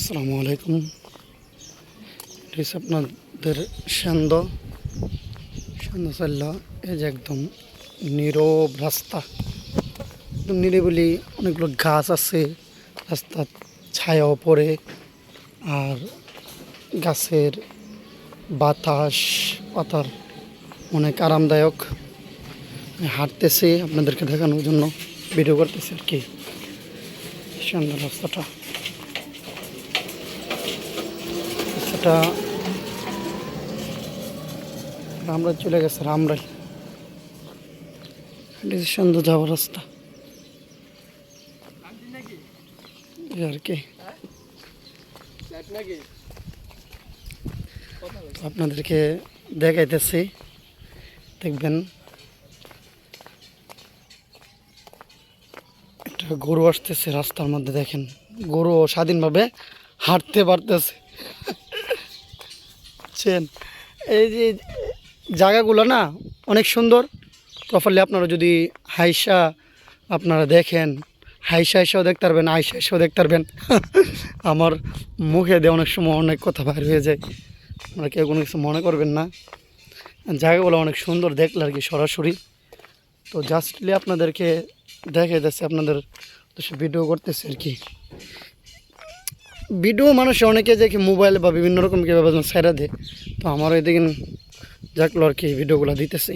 আসসালামু আলাইকুম। এটা হচ্ছে আপনাদের সান্দ চাল্লা। এই যে একদম নীরব রাস্তা, একদম নিরিবিলি, অনেকগুলো গাছ আছে, রাস্তার ছায়াও পড়ে, আর গাছের বাতাস পাতার অনেক আরামদায়ক। আমি হাঁটতেছি আপনাদেরকে দেখানোর জন্য ভিডিও করতেছি আর কি। সুন্দর রাস্তাটা, রামরাই চলে গেছে, রামরাই। সুন্দর যাওয়ার রাস্তা আর কি। আপনাদেরকে দেখাইতেছি, দেখবেন একটা গরু আসতেছে রাস্তার মধ্যে। দেখেন, গরু স্বাধীনভাবে হাঁটতে পারতেছে। এই যে জায়গাগুলো না অনেক সুন্দর। প্রপারলি আপনারা যদি আপনারা দেখেন, হাইসাও দেখতে পারবেন, আইসাও দেখতে পারবেন। আমার মুখে দিয়ে অনেক সময় অনেক কথা বাইর হয়ে যায়, আপনারা কেউ কোনো কিছু মনে করবেন না। জায়গাগুলো অনেক সুন্দর দেখলে আর কি সরাসরি। তো জাস্টলি আপনাদেরকে দেখে যাচ্ছে, আপনাদের ভিডিও করতেছে আর কি। ভিডিও মানুষ অনেকে দেখে মোবাইল বা বিভিন্ন রকম কীভাবে ছেড়ে দেয়, তো আমারও এদিকে দেখলো আর কি ভিডিওগুলো দিতেছি।